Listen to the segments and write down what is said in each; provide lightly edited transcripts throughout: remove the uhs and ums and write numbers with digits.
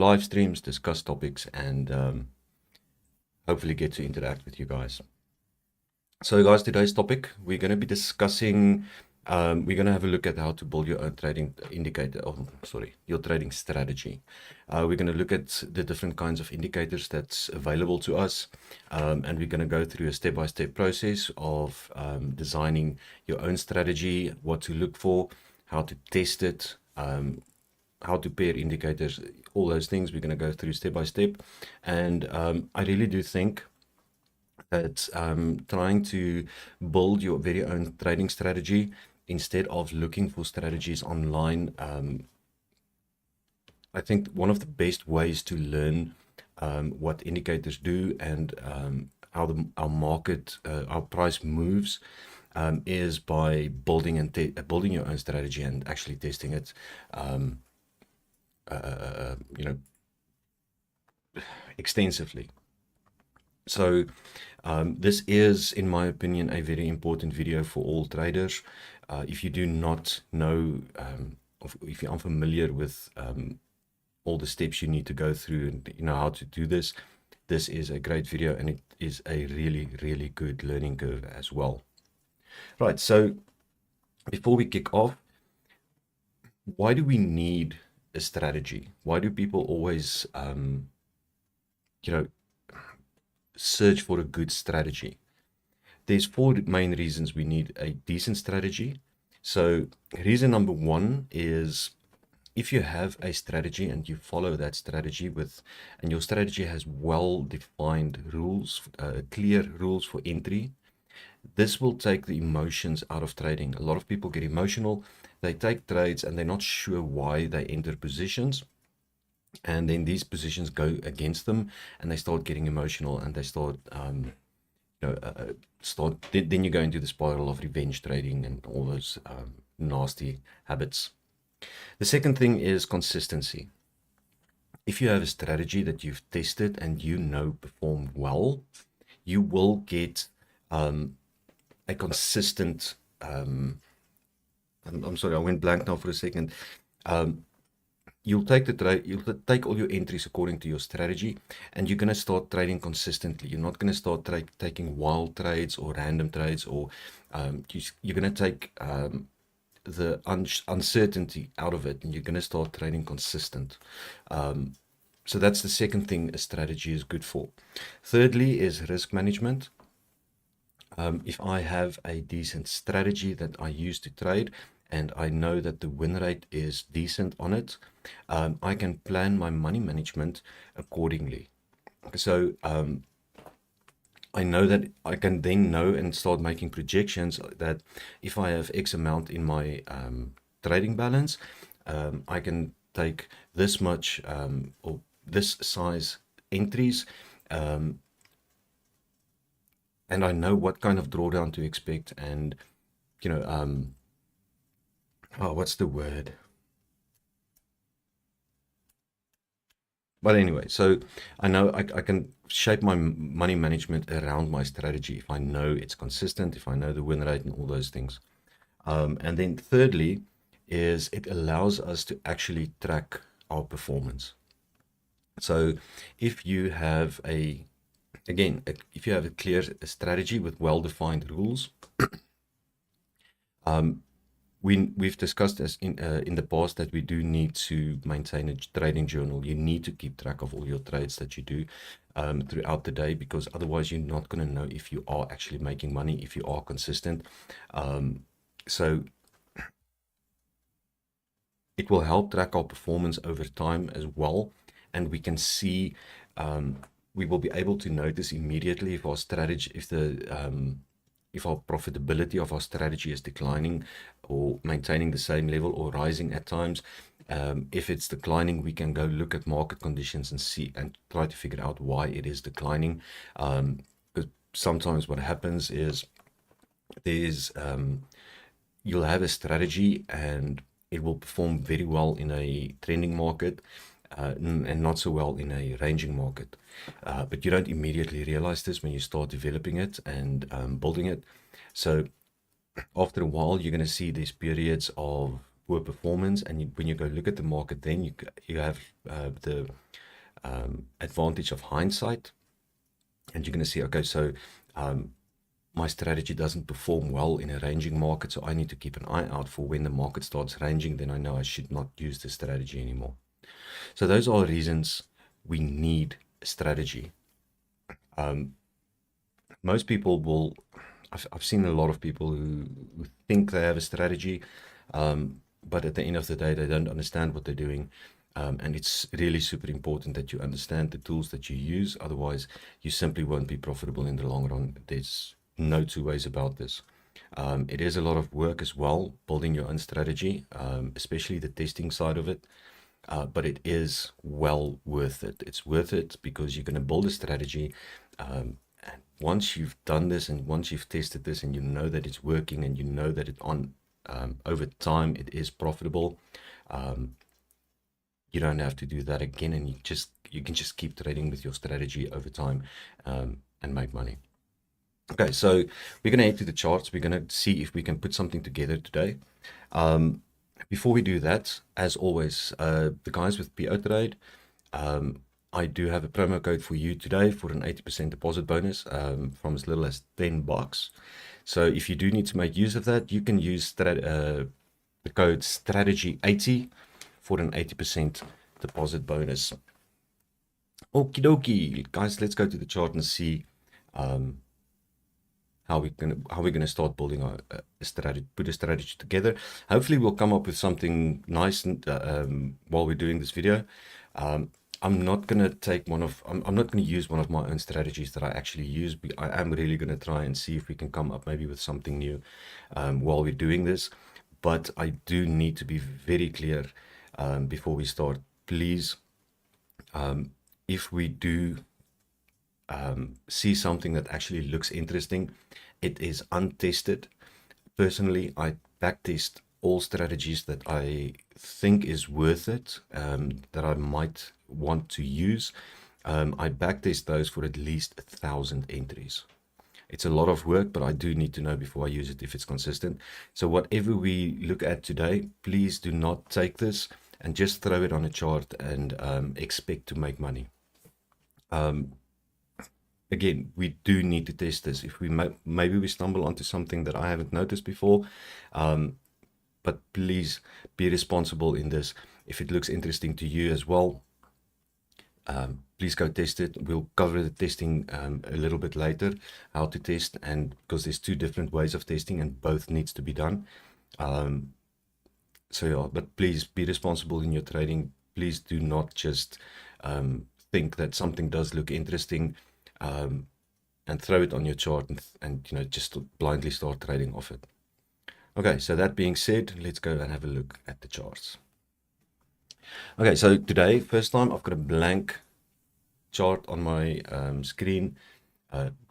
live streams, discuss topics, and hopefully get to interact with you guys. So guys, today's topic, we're going to be discussing, we're going to have a look at how to build your own trading indicator, your trading strategy. We're going to look at the different kinds of indicators that's available to us, and we're going to go through a step-by-step process of designing your own strategy, what to look for, how to test it, how to pair indicators, all those things we're going to go through step by step. And I really do think that trying to build your very own trading strategy instead of looking for strategies online, I think one of the best ways to learn what indicators do and how our market, our price moves, is by building building your own strategy and actually testing it. You know, extensively. So this is, in my opinion, a very important video for all traders. If you do not know, if you're unfamiliar with all the steps you need to go through and you know how to do this, this is a great video and it is a really, really good learning curve as well. Right, so before we kick off, why do we need a strategy? Why do people always, you know, search for a good strategy? There's four main reasons we need a decent strategy. So reason number one is if you have a strategy and you follow that strategy and your strategy has well-defined rules, clear rules for entry, this will take the emotions out of trading. A lot of people get emotional. They take trades and they're not sure why they enter positions. And then these positions go against them and they start getting emotional and they start, then you go into the spiral of revenge trading and all those nasty habits. The second thing is consistency. If you have a strategy that you've tested and you know performed well, you will get a consistent, I'm sorry, I went blank now for a second. You'll take the trade, you'll take all your entries according to your strategy, and you're going to start trading consistently. You're not going to start taking wild trades or random trades, or you're going to take the uncertainty out of it, and you're going to start trading consistent. So that's the second thing a strategy is good for. Thirdly is risk management. If I have a decent strategy that I use to trade and I know that the win rate is decent on it, I can plan my money management accordingly. So I know that I can then know and start making projections that if I have X amount in my trading balance, I can take this much or this size entries, and I know what kind of drawdown to expect, and you know, what's the word? But anyway, so I know I can shape my money management around my strategy if I know it's consistent, if I know the win rate and all those things. And then thirdly is it allows us to actually track our performance. So if you have if you have a clear strategy with well-defined rules, we've discussed this in the past that we do need to maintain a trading journal. You need to keep track of all your trades that you do throughout the day, because otherwise you're not going to know if you are actually making money, if you are consistent. So it will help track our performance over time as well, and we can see, we will be able to notice immediately if our strategy, if our profitability of our strategy is declining or maintaining the same level or rising at times. If it's declining, we can go look at market conditions and see and try to figure out why it is declining. Because sometimes what happens is you'll have a strategy and it will perform very well in a trending market, and not so well in a ranging market. But you don't immediately realize this when you start developing it and building it. So after a while, you're going to see these periods poor performance, and when you go look at the market, then you have the advantage of hindsight, and you're going to see, okay, so my strategy doesn't perform well in a ranging market, so I need to keep an eye out for when the market starts ranging, then I know I should not use this strategy anymore. So those are reasons we need a strategy. Most people will, I've seen a lot of people who think they have a strategy, but at the end of the day, they don't understand what they're doing. And it's really super important that you understand the tools that you use. Otherwise, you simply won't be profitable in the long run. There's no two ways about this. It is a lot of work as well, building your own strategy, especially the testing side of it. But it is well worth it. It's worth it because you're going to build a strategy. And once you've done this and once you've tested this and you know that it's working and you know that over time it is profitable, you don't have to do that again, and you can just keep trading with your strategy over time and make money. Okay, so we're going to head to the charts. We're going to see if we can put something together today. Before we do that, as always, the guys with PO Trade, I do have a promo code for you today for an 80% deposit bonus from as little as $10. So if you do need to make use of that, you can use the code strategy80 for an 80% deposit bonus. Okie dokie, guys, let's go to the chart and see how we're gonna start building a strategy, put a strategy together. Hopefully, we'll come up with something nice and while we're doing this video. I'm not gonna I'm not gonna use one of my own strategies that I actually use. I am really gonna try and see if we can come up maybe with something new while we're doing this. But I do need to be very clear before we start. Please, if we do see something that actually looks interesting, it is untested. Personally, I backtest all strategies that I think is worth it, that I might want to use. I backtest those for at least 1,000 entries. It's a lot of work, but I do need to know before I use it if it's consistent. So whatever we look at today, please do not take this and just throw it on a chart and expect to make money. Again, we do need to test this. If maybe we stumble onto something that I haven't noticed before, but please be responsible in this. If it looks interesting to you as well, please go test it. We'll cover the testing a little bit later, how to test, and because there's two different ways of testing and both needs to be done. So yeah, but please be responsible in your trading. Please do not just think that something does look interesting and throw it on your chart and just blindly start trading off it. Okay, so that being said, let's go and have a look at the charts. Okay, so today, first time, I've got a blank chart on my screen,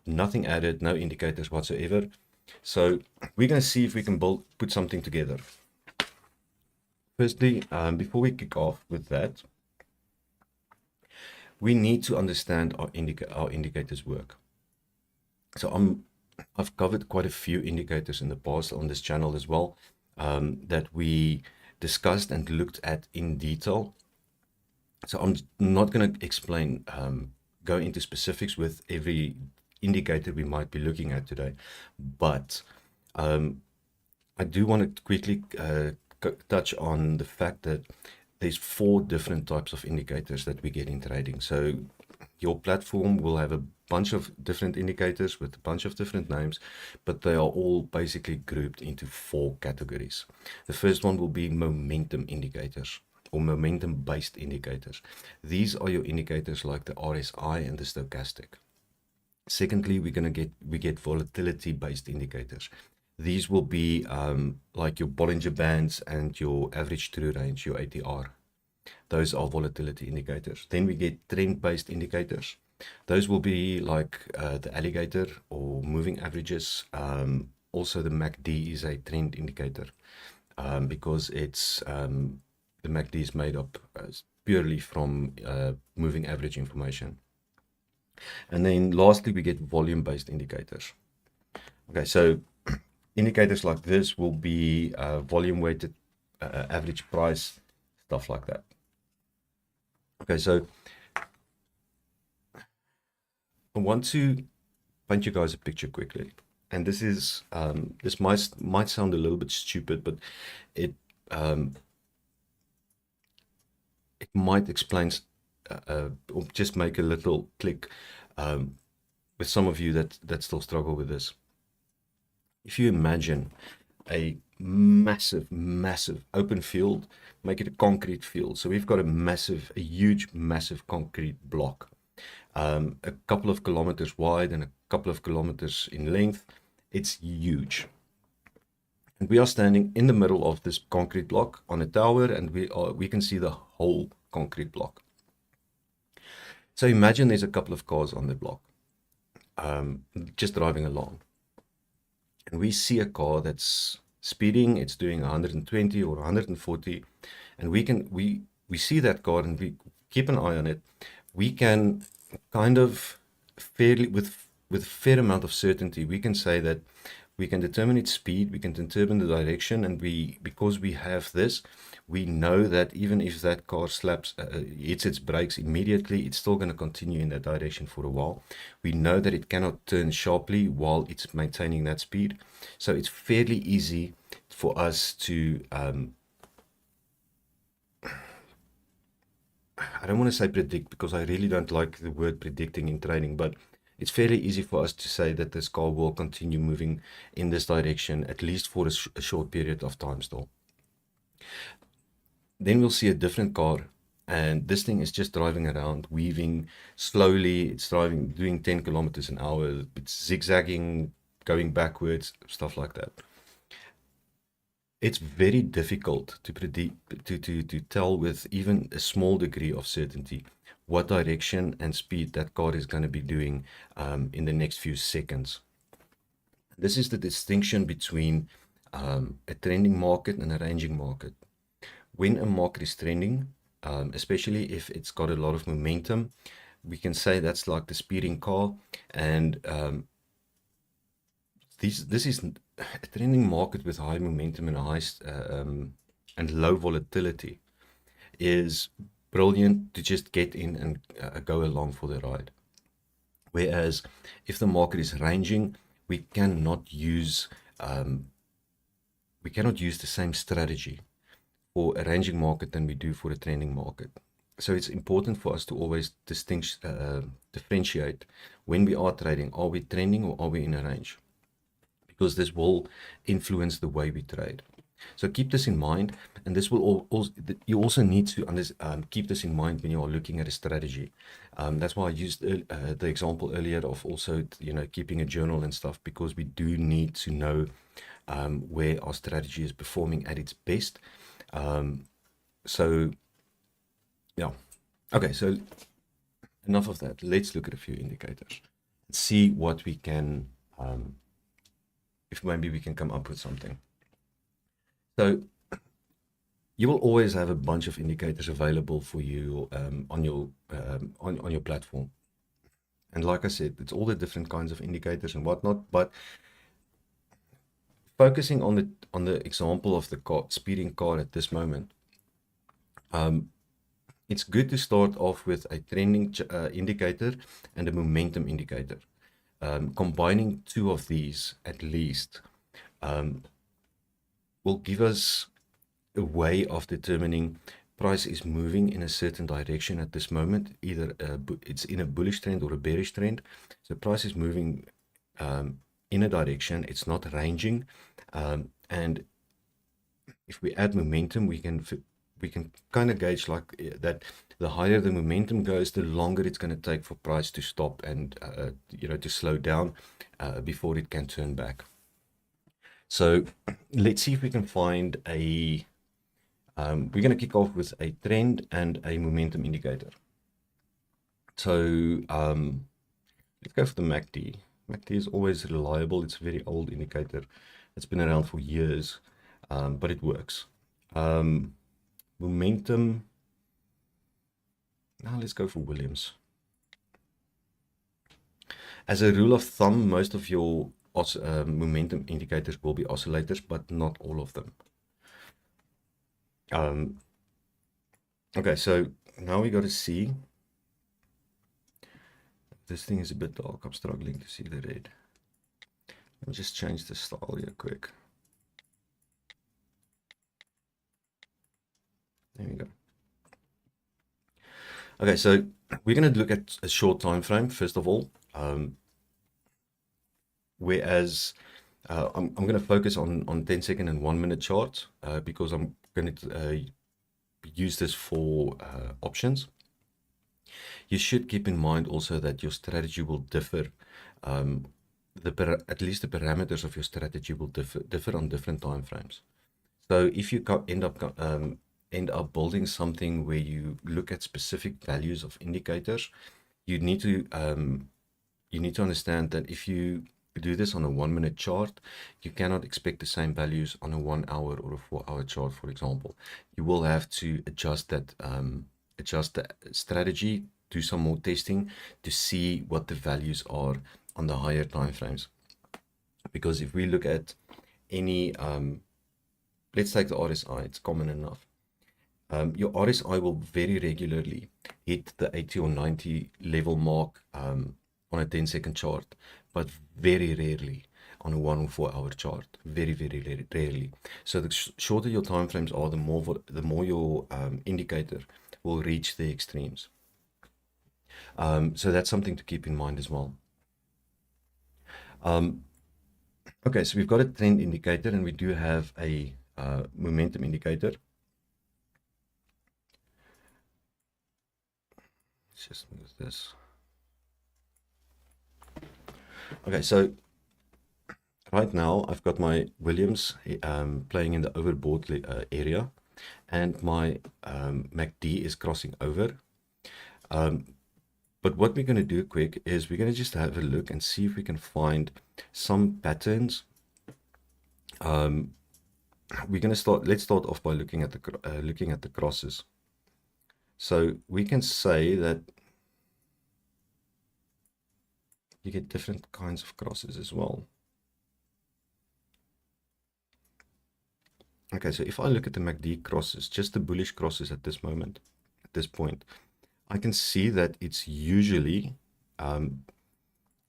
nothing added, no indicators whatsoever. So we're going to see if we can put something together. Firstly, before we kick off with that, we need to understand how our indicators work. So I've covered quite a few indicators in the past on this channel as well, that we discussed and looked at in detail. So I'm not going to explain, go into specifics with every indicator we might be looking at today, but I do want to quickly touch on the fact that there's 4 different types of indicators that we get in trading. So your platform will have a bunch of different indicators with a bunch of different names, but they are all basically grouped into 4 categories. The first one will be momentum indicators or momentum based indicators. These are your indicators like the RSI and the stochastic. Secondly, we get volatility based indicators. These will be like your Bollinger Bands and your average true range, your ATR. Those are volatility indicators. Then we get trend-based indicators. Those will be like the alligator or moving averages. Also, the MACD is a trend indicator because it's the MACD is made up purely from moving average information. And then lastly, we get volume-based indicators. Okay, so indicators like this will be volume weighted average price, stuff like that. Okay, so I want to paint you guys a picture quickly. And this is this might sound a little bit stupid, but it it might explain or just make a little click with some of you that still struggle with this. If you imagine a massive open field, make it a concrete field. So we've got a huge, massive concrete block, a couple of kilometers wide and a couple of kilometers in length. It's huge. And we are standing in the middle of this concrete block on a tower, and we can see the whole concrete block. So imagine there's a couple of cars on the block, just driving along. And we see a car that's speeding, it's doing 120 or 140, and we see that car and we keep an eye on it. We can kind of fairly with a fair amount of certainty, we can say that we can determine its speed, we can determine the direction, and because we have this, we know that even if that car hits its brakes immediately, it's still going to continue in that direction for a while. We know that it cannot turn sharply while it's maintaining that speed. So it's fairly easy for us to, I don't want to say predict, because I really don't like the word predicting in trading, but it's fairly easy for us to say that this car will continue moving in this direction, at least for a short period of time still. Then we'll see a different car, and this thing is just driving around, weaving slowly. It's doing 10 kilometers an hour. It's zigzagging, going backwards, stuff like that. It's very difficult to predict, to tell with even a small degree of certainty what direction and speed that car is going to be doing in the next few seconds. This is the distinction between a trending market and a ranging market. When a market is trending, especially if it's got a lot of momentum, we can say that's like the speeding car. And this is a trending market with high momentum and and low volatility is brilliant to just get in and go along for the ride. Whereas if the market is ranging, we cannot use the same strategy for a ranging market than we do for a trending market. So it's important for us to always differentiate when we are trading. Are we trending or are we in a range? Because this will influence the way we trade. So keep this in mind, and this will also, you also need to keep this in mind when you are looking at a strategy. That's why I used the example earlier of also, keeping a journal and stuff, because we do need to know where our strategy is performing at its best. So yeah, okay, so enough of that. Let's look at a few indicators and see what we can, if maybe we can come up with something. So you will always have a bunch of indicators available for you on your platform. And like I said, it's all the different kinds of indicators and whatnot, but focusing on the example of the speeding car at this moment, it's good to start off with a trending indicator and a momentum indicator. Combining two of these at least will give us a way of determining price is moving in a certain direction at this moment. Either it's in a bullish trend or a bearish trend. So price is moving in a direction, it's not ranging. And if we add momentum, we can kind of gauge like that. The higher the momentum goes, the longer it's going to take for price to stop and to slow down before it can turn back. So let's see if we can find we're going to kick off with a trend and a momentum indicator. So let's go for the MACD. MACD is always reliable. It's a very old indicator. It's been around for years, but it works. Momentum. Now let's go for Williams. As a rule of thumb, most of your momentum indicators will be oscillators, but not all of them. Um, okay, so now we got to see. This thing is a bit dark. I'm struggling to see the red. Let me just change the style here quick. There we go. Okay, so we're going to look at a short time frame first of all. Whereas I'm going to focus on 10-second and 1 minute charts because I'm going to use this for options. You should keep in mind also that your strategy will differ. At least the parameters of your strategy will differ on different time frames. So if you end up building something where you look at specific values of indicators, you need to understand that if you do this on a 1 minute chart, you cannot expect the same values on a 1 hour or a 4 hour chart, for example. You will have to adjust the strategy, do some more testing to see what the values are on the higher time frames. Because if we look at any, let's take the RSI, it's common enough. Your RSI will very regularly hit the 80 or 90 level mark on a 10-second chart, but very rarely on a 1 or 4 hour chart. Very, very rarely. So the shorter your time frames are, the more your indicator will reach the extremes. So that's something to keep in mind as well. Okay, so we've got a trend indicator and we do have a momentum indicator. Let's just move this. Okay, so right now I've got my Williams playing in the overbought area, and my MACD is crossing over. But what we're going to do quick is we're going to just have a look and see if we can find some patterns. We're going to let's start off by looking at the crosses. So we can say that you get different kinds of crosses as well. Okay, so if I look at the MACD crosses, just the bullish crosses at this moment, at this point, I can see that it's usually,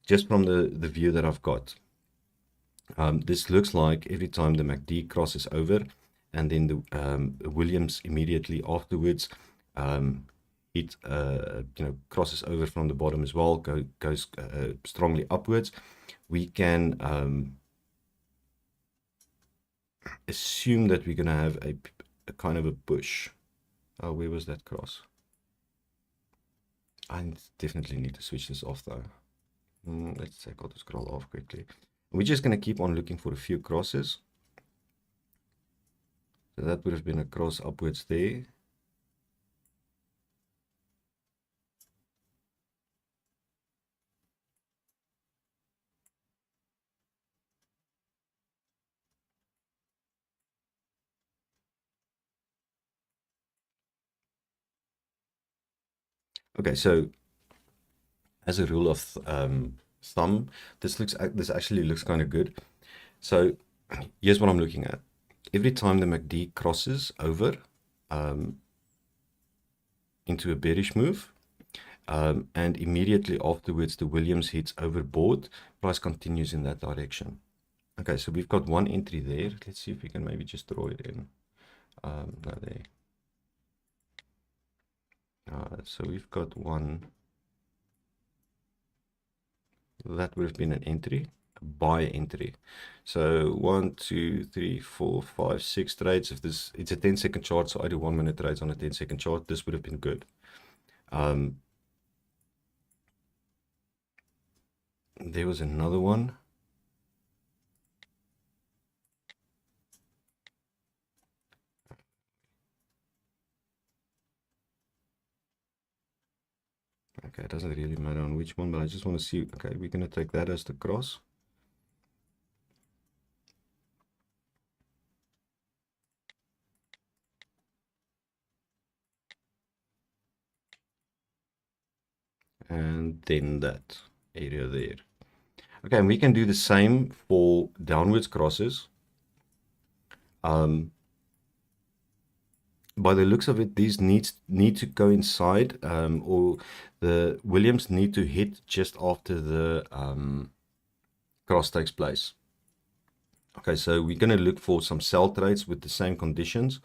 just from the view that I've got, this looks like every time the MACD crosses over, and then the Williams immediately afterwards, it crosses over from the bottom as well, goes strongly upwards. We can assume that we're going to have a kind of a push. Oh, where was that cross? I definitely need to switch this off though. Let's take auto scroll off quickly. We're just going to keep on looking for a few crosses. So that would have been a cross upwards there. Okay, so as a rule of thumb, this actually looks kind of good. So here's what I'm looking at. Every time the MACD crosses over into a bearish move, and immediately afterwards the Williams hits overbought, price continues in that direction. Okay, so we've got one entry there. Let's see if we can maybe just draw it in. No, there. So we've got one. That would have been an entry, a buy entry. So 1, 2, 3, 4, 5, 6 trades. If this, it's a 10-second chart, so I do 1 minute trades on a 10-second chart. This would have been good. There was another one. Okay, it doesn't really matter on which one, but I just want to see. Okay, we're going to take that as the cross. And then that area there. Okay, and we can do the same for downwards crosses. by the looks of it, these need to coincide, or the Williams need to hit just after the cross takes place. Okay, so we're going to look for some sell trades with the same conditions.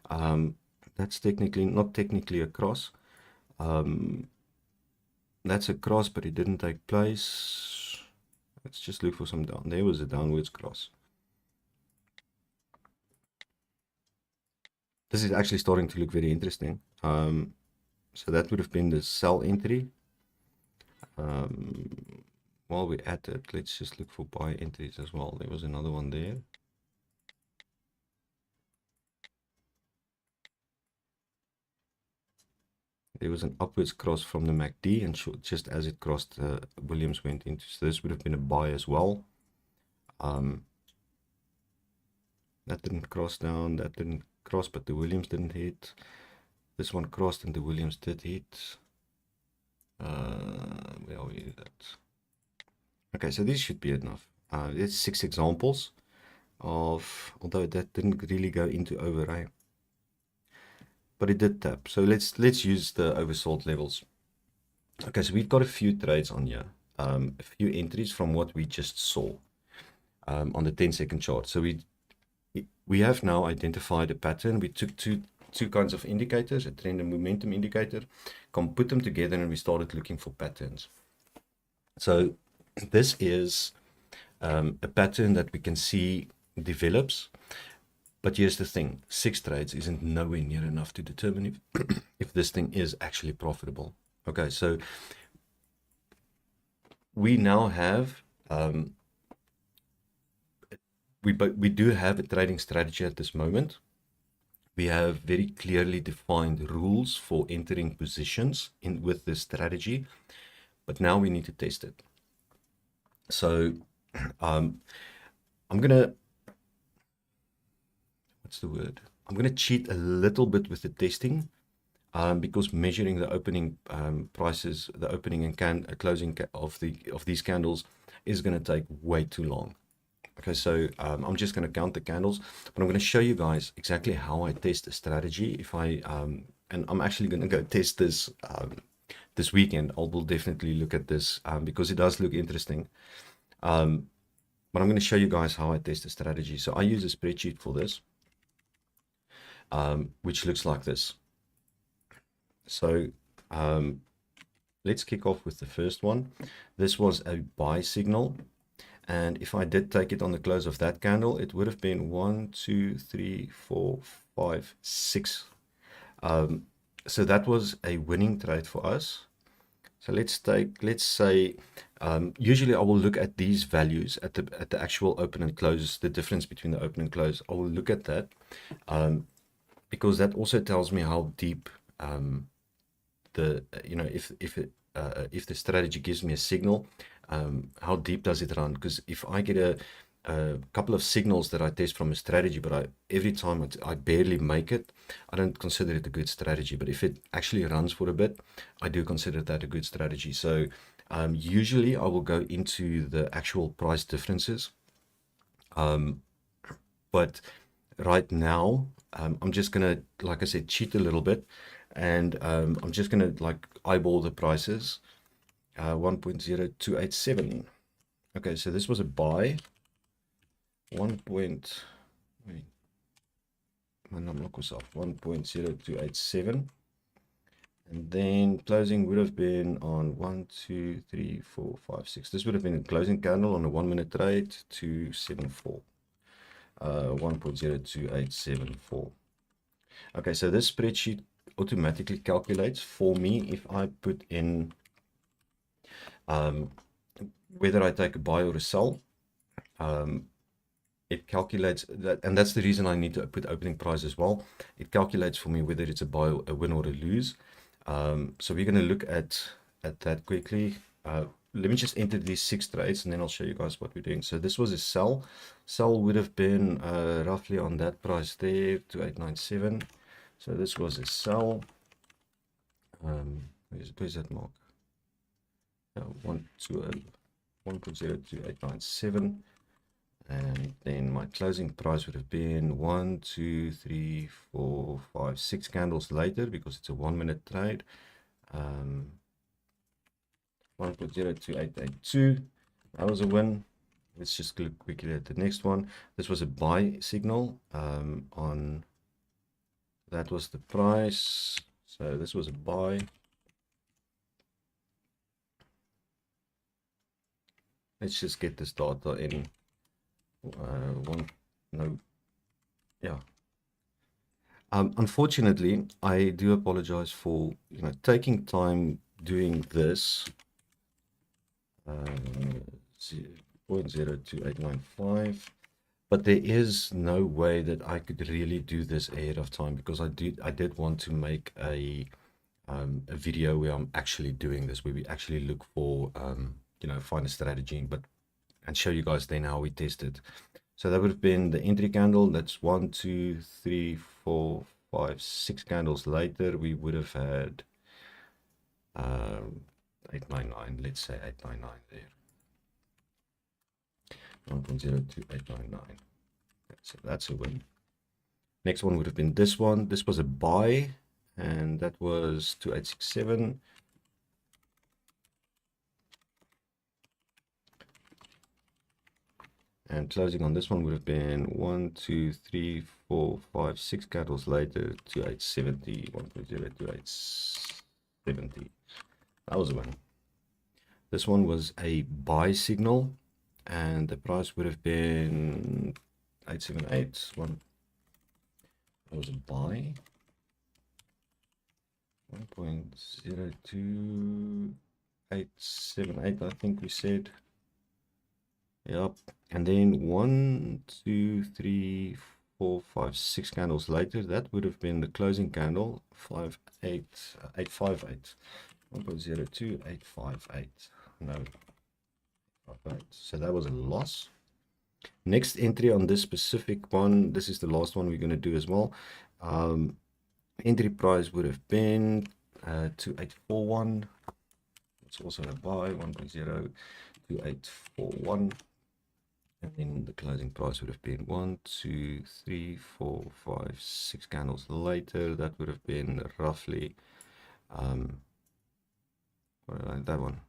That's technically not technically a cross. That's a cross, but it didn't take place. Let's just look for some down. There was a downwards cross. This is actually starting to look very interesting. So that would have been the sell entry. While we're at it, let's just look for buy entries as well. There was another one there. There was an upwards cross from the MACD, and just as it crossed, Williams went into. So this would have been a buy as well. That didn't cross down. That didn't cross, but the Williams didn't hit. This one crossed and the Williams did hit. Where are we at? Okay, so this should be enough. There's 6 examples of, although that didn't really go into overlay, but it did tap. So let's use the oversold levels. Okay, so we've got a few trades on here, a few entries from what we just saw on the 10-second chart. So we have now identified a pattern. We took two kinds of indicators, a trend and momentum indicator, put them together, and we started looking for patterns. So this is a pattern that we can see develops. But here's the thing, 6 trades isn't nowhere near enough to determine if this thing is actually profitable. Okay, so we now have, we do have a trading strategy at this moment. We have very clearly defined rules for entering positions with this strategy, but now we need to test it. So I'm gonna, what's the word? I'm gonna cheat a little bit with the testing, because measuring the opening prices, the opening and closing of these candles is gonna take way too long. Okay, so I'm just going to count the candles, but I'm going to show you guys exactly how I test a strategy. If I and I'm actually going to go test this this weekend. I will definitely look at this because it does look interesting. But I'm going to show you guys how I test a strategy. So I use a spreadsheet for this, which looks like this. So let's kick off with the first one. This was a buy signal. And if I did take it on the close of that candle, it would have been 1, 2, 3, 4, 5, 6. So that was a winning trade for us. So let's say, usually I will look at these values at the actual open and close, the difference between the open and close. I will look at that because that also tells me how deep if the strategy gives me a signal, how deep does it run? Because if I get a couple of signals that I test from a strategy, but every time I barely make it, I don't consider it a good strategy. But if it actually runs for a bit, I do consider that a good strategy. So usually I will go into the actual price differences. But right now, I'm just gonna, like I said, cheat a little bit, and I'm just gonna like eyeball the prices. 1.0287. Okay, so this was a buy. Wait, my number was off. 1.0287. And then closing would have been on 1, 2, 3, 4, 5, 6. This would have been a closing candle on a 1-minute trade, 274. 1.02874. Okay, so this spreadsheet automatically calculates for me if I put in whether I take a buy or a sell. It calculates that, and that's the reason I need to put opening price as well. It calculates for me whether it's a buy, a win, or a lose. So we're going to look at that quickly. Let me just enter these 6 trades, and then I'll show you guys what we're doing. So this was a sell. Sell would have been roughly on that price there, 2897. So this was a sell. Where's that mark? 1.0287. And then my closing price would have been 1, 2, 3, 4, 5, 6 candles later because it's a 1 minute trade. 1.02882. That was a win. Let's just look quickly at the next one. This was a buy signal on, that was the price. So this was a buy. Let's just get this data in. Yeah. Unfortunately, I do apologize for taking time doing this. 0.0285, but there is no way that I could really do this ahead of time because I did want to make a video where I'm actually doing this, where we actually look for find a strategy, and show you guys then how we test it. So that would have been the entry candle. That's 1, 2, 3, 4, 5, 6 candles later. We would have had 899. Let's say 899 there. 1.02899. So that's a win. Next one would have been this one. This was a buy, and that was 2867. And closing on this one would have been 1, 2, 3, 4, 5, 6 candles later, 2870, 1.02870. That was a win. This one was a buy signal, and the price would have been 878. That was a buy. 1.02878, I think we said. Yep. And then 1, 2, 3, 4, 5, 6 candles later, that would have been the closing candle, 858. 1.02858. No. 858. So that was a loss. Next entry on this specific one, this is the last one we're going to do as well. Entry price would have been 2841. It's also a buy, 1.02841. And then the closing price would have been 1, 2, 3, 4, 5, 6 candles later. That would have been roughly that one.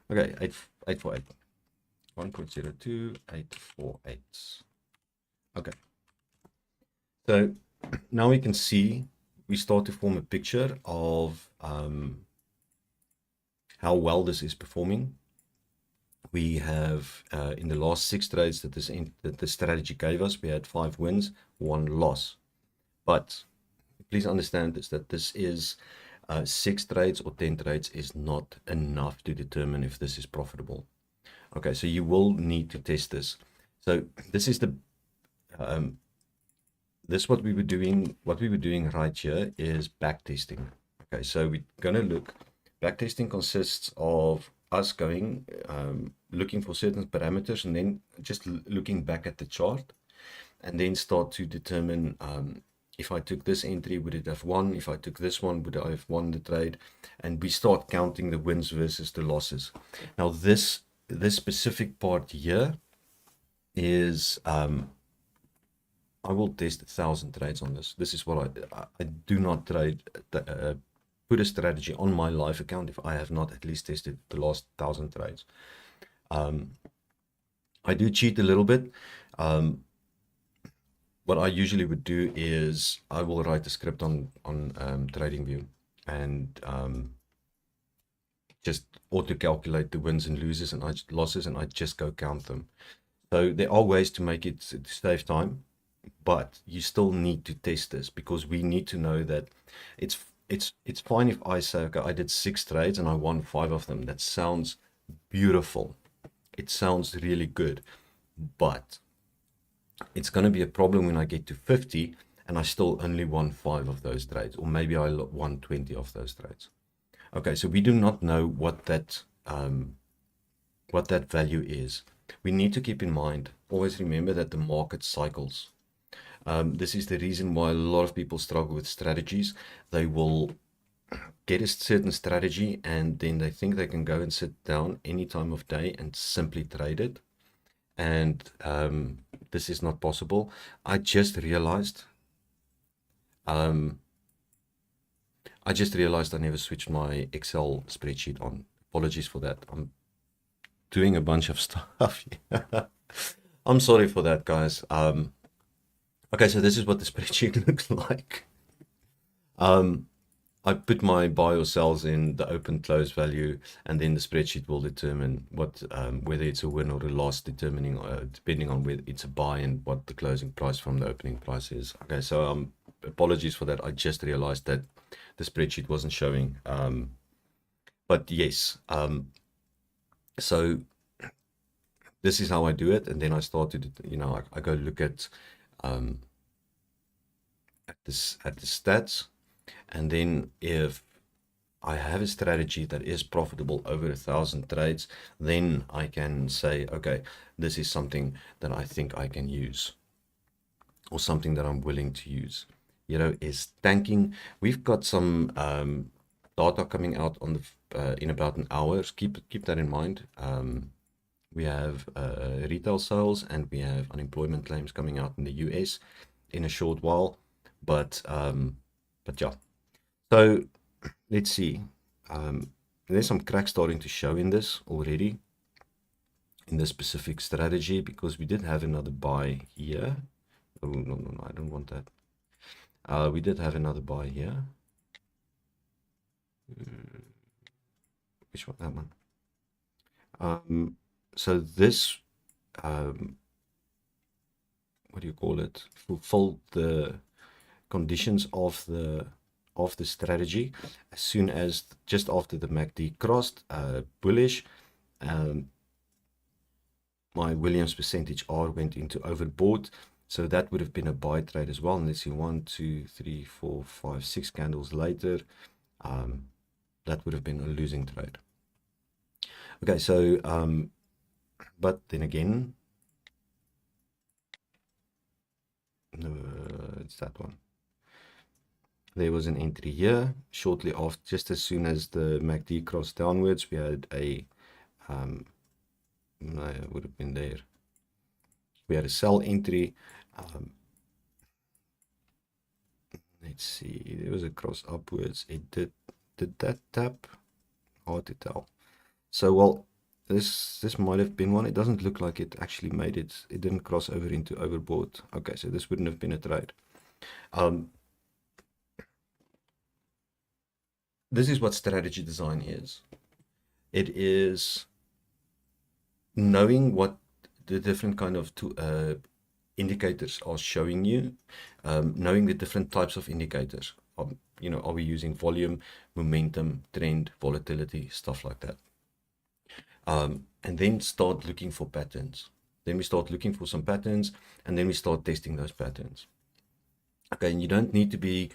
Okay, 848. 1.02848. Okay. So now we can see, we start to form a picture of how well this is performing. We have in the last 6 trades that the strategy gave us, we had 5 wins, 1 loss. But please understand that this is 6 trades or 10 trades is not enough to determine if this is profitable. Okay, so you will need to test this. So this is the what we were doing right here is backtesting. Okay, so we're going to look. Backtesting consists of us going looking for certain parameters and then just looking back at the chart and then start to determine if I took this entry, would it have won? If I took this one, would I have won the trade? And we start counting the wins versus the losses. Now this specific part here is I will test 1,000 trades on this. This is what I do not trade put a strategy on my live account if I have not at least tested the last 1,000 trades. I do cheat a little bit. What I usually would do is I will write a script on TradingView and just auto calculate the wins and losses and losses, and I just go count them. So there are ways to make it to save time, but you still need to test this because we need to know that it's fine if I say, okay, I did 6 trades and I won 5 of them. That sounds beautiful. It sounds really good, but it's going to be a problem when I get to 50 and I still only won 5 of those trades, or maybe I won 20 of those trades. Okay, so we do not know what that value is. We need to keep in mind, always remember that the market cycles. This is the reason why a lot of people struggle with strategies. They will get a certain strategy and then they think they can go and sit down any time of day and simply trade it. and this is not possible. I just realized I never switched my Excel spreadsheet on. Apologies for that. I'm doing a bunch of stuff. I'm sorry for that, guys. Okay, so this is what the spreadsheet looks like. I put my buy or sells in the open close value, and then the spreadsheet will determine what whether it's a win or a loss, depending on whether it's a buy and what the closing price from the opening price is. Okay, so apologies for that. I just realized that the spreadsheet wasn't showing. But yes, so this is how I do it, and then I started. I go look at the stats, and then if I have a strategy that is profitable over 1,000 trades, then I can say, okay, this is something that I think I can use, or something that I'm willing to use. Is tanking. We've got some data coming out on the in about an hour. Keep that in mind. We have retail sales, and we have unemployment claims coming out in the US in a short while. But yeah. So let's see. There's some cracks starting to show in this already, in this specific strategy, because we did have another buy here. Oh, no, I don't want that. We did have another buy here. Which one? That one. So this, what do you call it? Fulfilled the conditions of the strategy as soon as just after the MACD crossed bullish. My Williams percentage R went into overbought, so that would have been a buy trade as well. And let's see, 1, 2, 3, 4, 5, 6 candles later, that would have been a losing trade. Okay, so but then again, it's that one. There was an entry here shortly after, just as soon as the MACD crossed downwards. We had a no, it would have been there. We had a sell entry. Let's see, there was a cross upwards. It did that tap? Hard to tell. So, well, this might have been one. It doesn't look like it actually made it. It didn't cross over into overbought. Okay, so this wouldn't have been a trade. This is what strategy design is. It is knowing what the different kind of indicators are showing you, knowing the different types of indicators. Are we using volume, momentum, trend, volatility, stuff like that? And then start looking for patterns. Then we start looking for some patterns, and then we start testing those patterns. Okay, and you don't need to be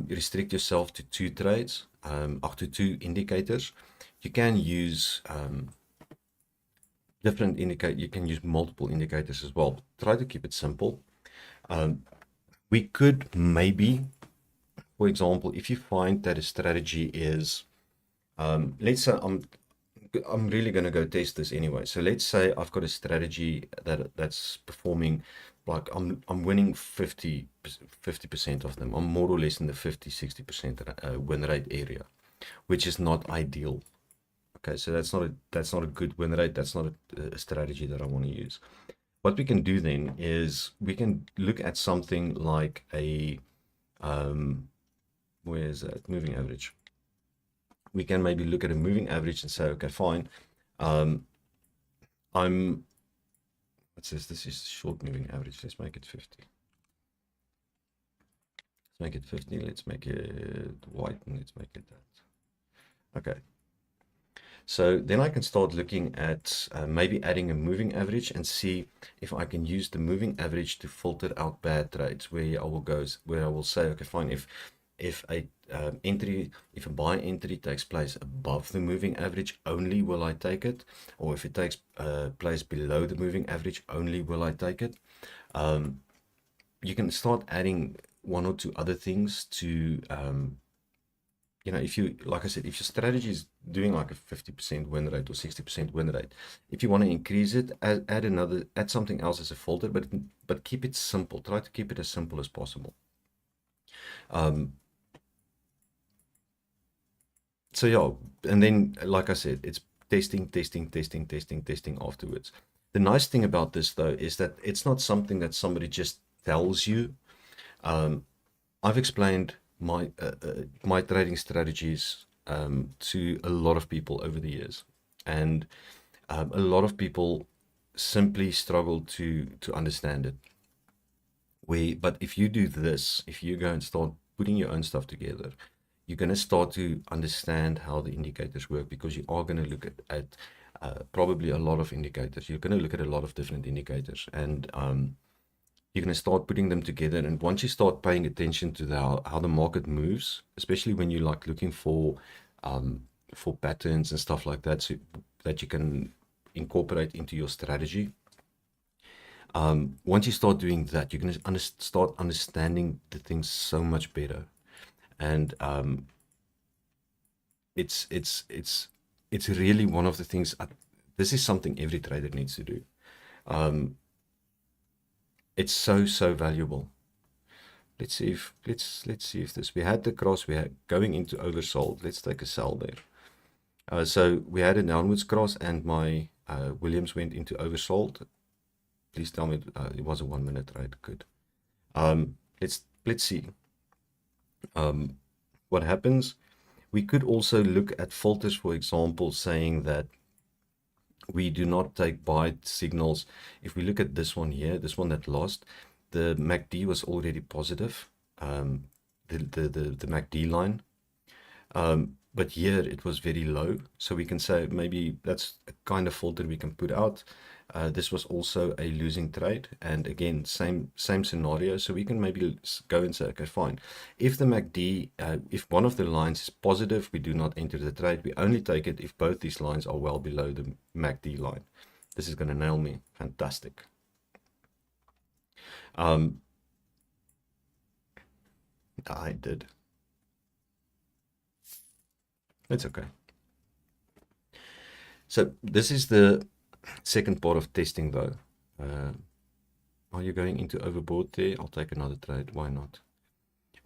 restrict yourself to 2 trades, up to 2 indicators. You can use different indicators. You can use multiple indicators as well. Try to keep it simple. We could maybe, for example, if you find that a strategy is, let's say I'm really going to go test this anyway. So let's say I've got a strategy that's performing like I'm winning 50% of them. I'm more or less in the 50-60% win rate area, which is not ideal. Okay, so that's not a good win rate. That's not a strategy that I want to use. What we can do then is we can look at something like a where is that moving average? We can maybe look at a moving average and say, okay, fine. It says this is short moving average. Let's make it 50. Let's make it 50. Let's make it white, and let's make it that. Okay. So then I can start looking at maybe adding a moving average and see if I can use the moving average to filter out bad trades, where I will say, okay, fine, if a buy entry takes place above the moving average, only will I take it, or if it takes place below the moving average, only will I take it. You can start adding 1 or 2 other things to if you, like I said, if your strategy is doing like a 50% win rate or 60% win rate. If you want to increase it, add something else as a filter, but keep it simple. Try to keep it as simple as possible. So yeah, and then like I said, it's testing afterwards. The nice thing about this though is that it's not something that somebody just tells you. I've explained my trading strategies to a lot of people over the years, and a lot of people simply struggle to understand it. But if you do this, if you go and start putting your own stuff together, you're going to start to understand how the indicators work, because you are going to look at probably a lot of indicators. You're going to look at a lot of different indicators, and you're going to start putting them together. And once you start paying attention to how the market moves, especially when you're like looking for patterns and stuff like that, so that you can incorporate into your strategy. Once you start doing that, you're going to start understanding the things so much better, and it's really one of the things. This is something every trader needs to do. It's so valuable. Let's see if this, we had the cross, we had going into oversold. Let's take a sell there. So we had a downwards cross, and my Williams went into oversold. Please tell me it was a 1 minute trade. Good. Let's see what happens. We could also look at filters, for example, saying that we do not take buy signals. If we look at this one here, this one that lost, the MACD was already positive, the MACD line, but here it was very low, so we can say maybe that's a kind of filter we can put out. This was also a losing trade, and again, same scenario. So we can maybe go and say, okay, fine. If the MACD, if one of the lines is positive, we do not enter the trade. We only take it if both these lines are well below the MACD line. This is going to nail me. Fantastic. I did. It's okay. So this is the second part of testing though. Are you going into overboard there? I'll take another trade. Why not?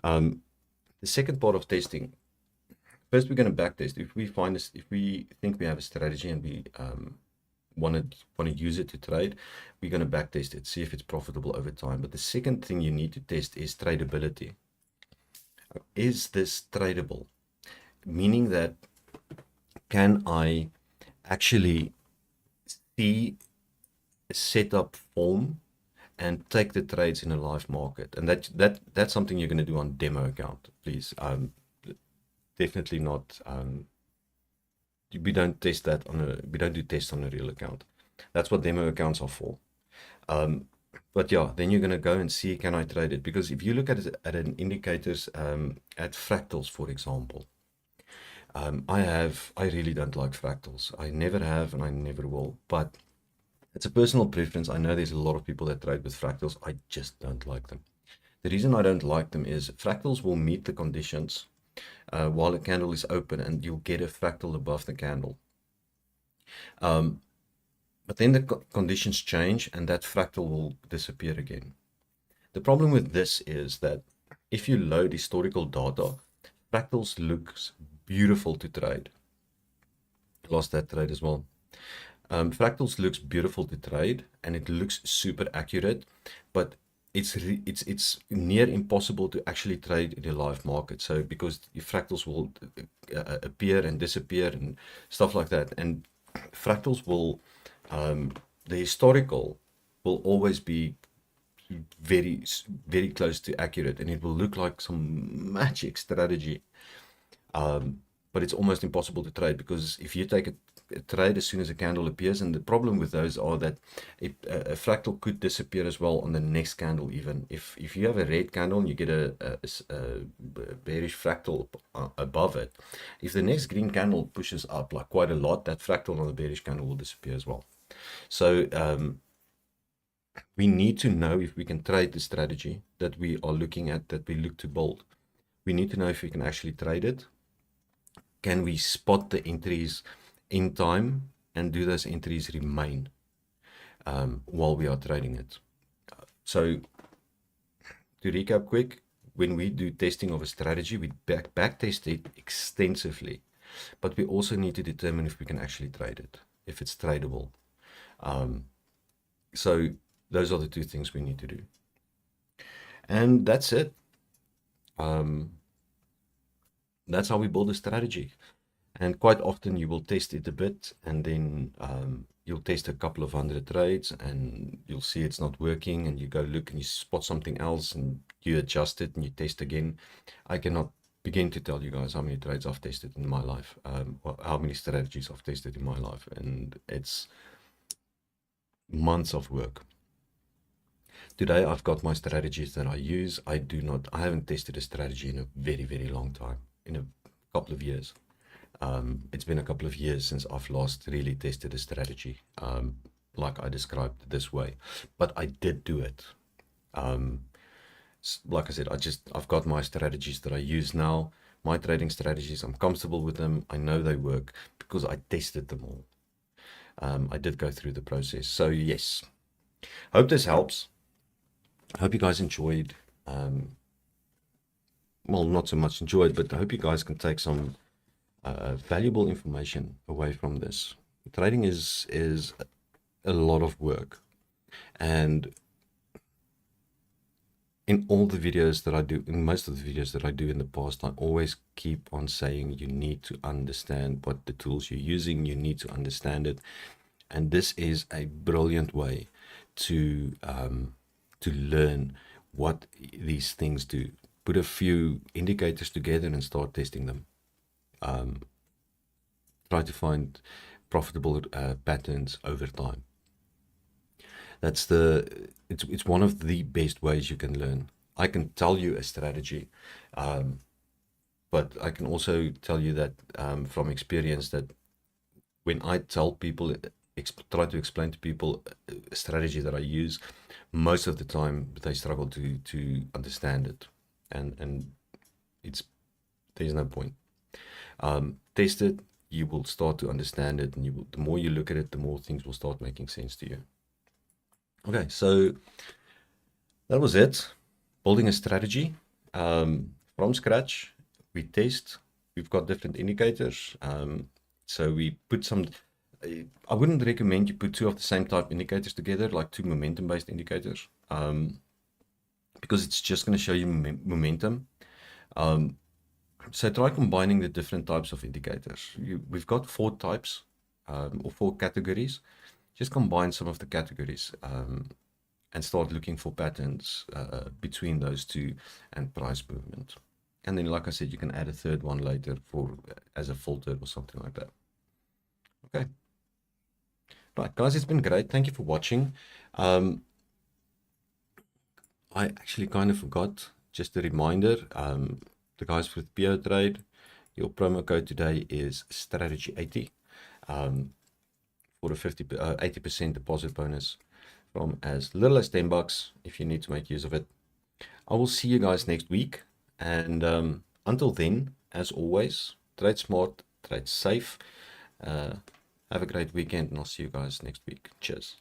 The second part of testing. First, we're going to backtest. If we find this, if we think we have a strategy and we want to use it to trade, we're going to backtest it, see if it's profitable over time. But the second thing you need to test is tradability. Is this tradable? Meaning that, can I actually see a setup form and take the trades in a live market? And that's something you're going to do on demo account, please. Definitely not. We don't test that we don't do tests on a real account. That's what demo accounts are for. But yeah, then you're going to go and see, can I trade it? Because if you look at an indicators, at fractals, for example, I really don't like fractals. I never have, and I never will, but it's a personal preference. I know there's a lot of people that trade with fractals. I just don't like them. The reason I don't like them is fractals will meet the conditions while the candle is open, and you'll get a fractal above the candle. But then the conditions change, and that fractal will disappear again. The problem with this is that if you load historical data, fractals looks beautiful to trade. Lost that trade as well. Fractals looks beautiful to trade, and it looks super accurate, but it's near impossible to actually trade in a live market. So because your fractals will appear and disappear and stuff like that, and fractals will the historical will always be very close to accurate, and it will look like some magic strategy, but it's almost impossible to trade, because if you take a trade as soon as a candle appears, and the problem with those are that a fractal could disappear as well on the next candle. Even if you have a red candle and you get a bearish fractal above it, if the next green candle pushes up like quite a lot, that fractal on the bearish candle will disappear as well. So we need to know if we can trade the strategy that we are looking at, that we look to build. We need to know if we can actually trade it. can we spot the entries in time, and do those entries remain while we are trading it? So to recap quick, when we do testing of a strategy, we back test it extensively, but we also need to determine if we can actually trade it, if it's tradable. So those are the two things we need to do. And that's it. That's how we build a strategy. And quite often you will test it a bit, and then you'll test a couple of 100 trades and you'll see it's not working, and you go look and you spot something else and you adjust it and you test again. I cannot begin to tell you guys how many trades I've tested in my life, or how many strategies I've tested in my life, and it's months of work. Today I've got my strategies that I use. I haven't tested a strategy in a very, very long time, in a couple of years. It's been a couple of years since I've last really tested a strategy, like I described this way, but I did do it. Like I said, I've got my strategies that I use now, my trading strategies. I'm comfortable with them. I know they work because I tested them all. I did go through the process. So yes, hope this helps. I hope you guys enjoyed. Well, not so much enjoyed, but I hope you guys can take some valuable information away from this. Trading is a lot of work, and in all the videos that I do, in most of the videos that I do in the past, I always keep on saying you need to understand what the tools you're using. You need to understand it, and this is a brilliant way to learn what these things do. Put a few indicators together and start testing them. Try to find profitable patterns over time. It's one of the best ways you can learn. I can tell you a strategy, but I can also tell you that from experience, that when I tell people, try to explain to people a strategy that I use, most of the time they struggle to understand it, and there's no point. Test it, you will start to understand it, and the more you look at it, the more things will start making sense to you. Okay, so that was it. Building a strategy from scratch. We test. We've got different indicators. So we put some. I wouldn't recommend you put two of the same type indicators together, like two momentum-based indicators, because it's just going to show you momentum. So try combining the different types of indicators. We've got 4 types, or 4 categories. Just combine some of the categories and start looking for patterns between those two and price movement. And then, like I said, you can add a third one later as a filter or something like that. Okay. Right, guys, it's been great. Thank you for watching. I actually kind of forgot, just a reminder, the guys with PO Trade, your promo code today is strategy80 for a 80% deposit bonus from as little as $10 if you need to make use of it. I will see you guys next week, and until then, as always, trade smart, trade safe. Have a great weekend, and I'll see you guys next week. Cheers.